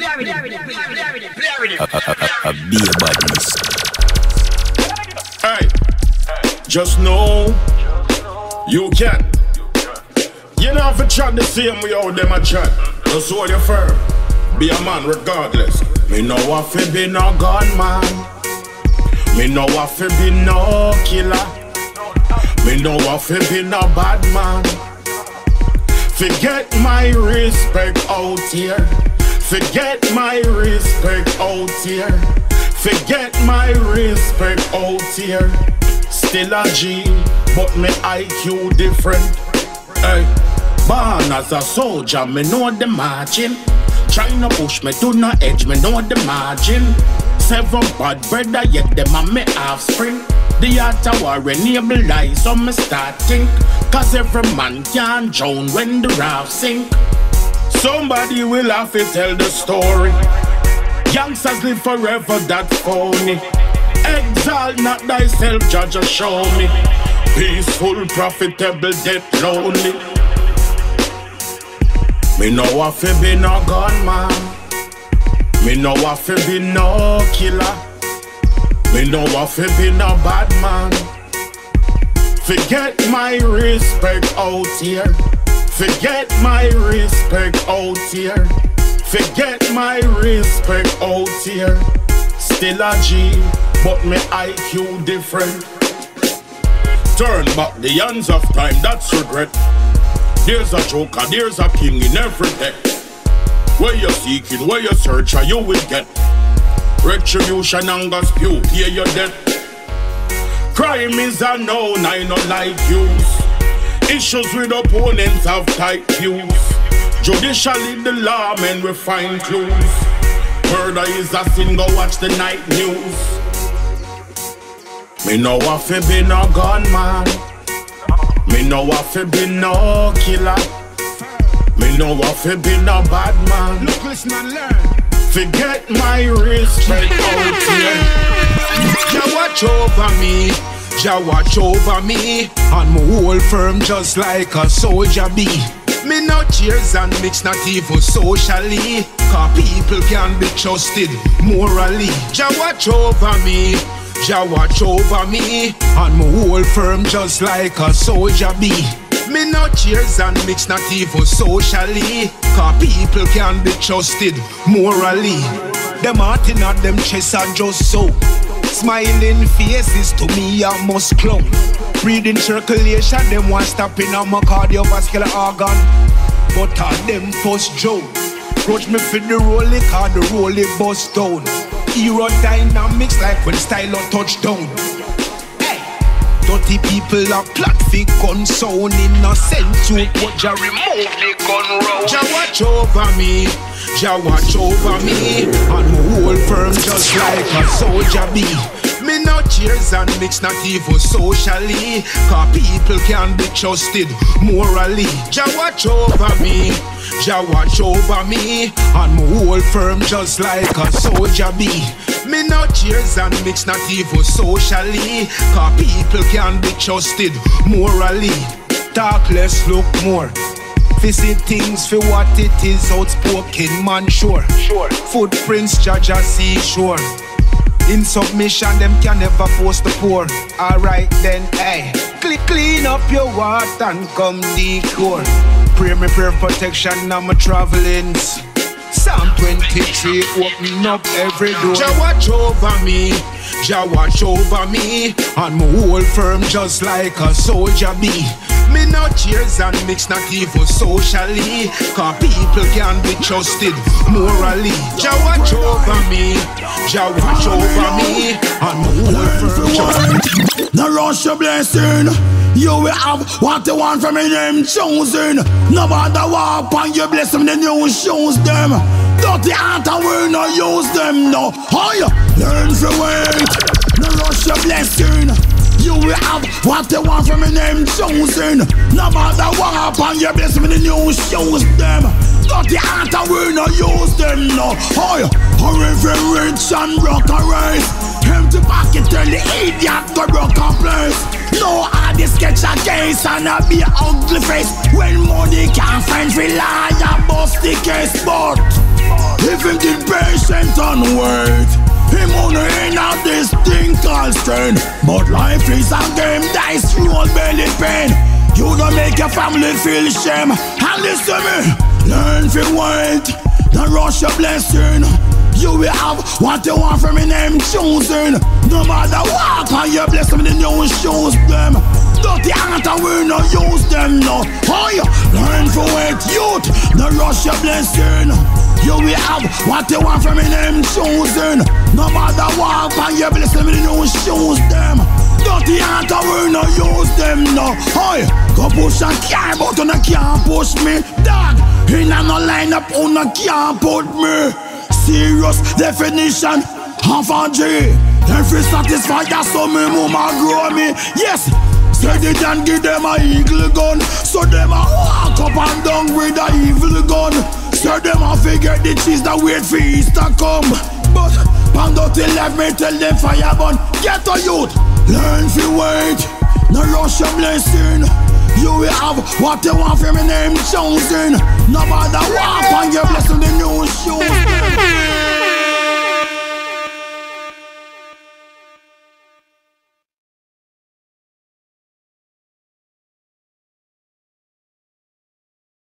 A beer badness. Hey, just know you can. You know if you chat the same way how them a chat, just hold your firm. Be a man regardless. Me know if you be no gunman. Me know if you be no killer. Me know if you be no bad man. Forget my respect out here. Forget my respect out here. Forget my respect out here. Still a G, but me IQ different. Hey, born as a soldier, me know the margin. Tryna push me to no edge, me know the margin. 7 bad brother, yet them a me offspring. The art of war enable lies, so me start think. Cause every man can drown when the raft sink. Somebody will have to tell the story. Youngsters live forever, that's phony. Exalt not thyself, judge or show me. Peaceful, profitable, death lonely. Me know if you be no gunman. Me know if you be no killer. Me know if you be no bad man. Forget my respect out here. Forget my respect out here. Forget my respect out here. Still a G, but me IQ different. Turn back the hands of time, that's regret. There's a joker, there's a king in every deck. Where you're seeking, where you search, and you will get. Retribution and gospel, hear your death. Crime is unknown, I not like use. Issues with opponents have tight views. Judicially the law, men we find clues. Murder is a sin, go watch the night news. Me know if you be no gunman. Me know if you be no killer. Me know if you be no bad man. Look, listen and learn. Forget my respect out here. Jah watch over me, Jah watch over me, and my whole firm just like a soldier bee. Me no cheers and mix, not even socially, cause people can be trusted morally. Jah watch over me, Jah watch over me, and my whole firm just like a soldier bee. Me no cheers and mix, not even socially, cause people can be trusted morally. Them heart in at them chests are just so. Smiling faces to me I must clown. Breathing circulation, them want stop in on my cardiovascular organ. But all them first joke. Approach me for the rolling car, the rolling bust down. Aerodynamics like when style on touchdown. 30 people are plot for gun sound. Innocent youth, but Jah remove the gun round. Jah watch over me, Jah watch over me, and my whole firm just like a soldier bee. Me no cheers and mix, not even socially, cause people can be trusted morally. Jah watch over me, Jah watch over me, and my whole firm just like a soldier bee. Me no cheers and mix, not even socially, cause people can be trusted morally. Talk less, look more. Visit things for what it is, outspoken man sure. Footprints judge a seashore. In submission them can never force the poor. Alright then, hey, clean up your water and come decor. Pray me prayer protection on my travelings. Psalm 23 open up every door. Jah watch over me, Jah watch over me, and my whole firm just like a soldier bee. Me no cheers and mix, not even socially, cause people can be trusted morally. Jah watch over me, Jah watch over me, and my whole firm just. No rush your blessing. You will have what you want from me name chosen. No matter what upon your blessing, then you will choose them. Dirty heart and we no use them, no. Oh, you learn to wait. No rush your blessing. You will have what you want from me name chosen. No matter what upon your blessing, then you will choose them. Dirty heart and we no use them, no. Oh, you hurry rich and rock a race. Empty pocket tell the idiot go broke a place. No hard sketch a case and a be ugly face. When money can't find rely and bust the case. But if him did and wait. Him only in out this thing called strain. But life is a game, dice roll belly pain. You don't make your family feel shame. And listen to me, learn to wait. Don't rush your blessing. You will have what you want from your name choosing. No matter what, and you bless them, the new shoes them. Dirty heart and we no use them no. Oh, you learn to wait, youth. Don't rush your blessing. You will have what you want from your name choosing. No matter what, and you bless them, the new shoes them. Dirty heart and we no use them no. Oh, go push a car, but you can't push me. Dog, in a no line up, you can't put me. Serious definition of a G. Every satisfy so me mama grow me. Yes, said it and give them a eagle gun. So them a walk up and down with a evil gun. So them a figure the cheese that wait for Easter come. But pound out till left me tell them fire burn. Get a youth, learn to wait. No rush your blessing. You will have what you want from your name chosen. No matter what, and you bless the new shoes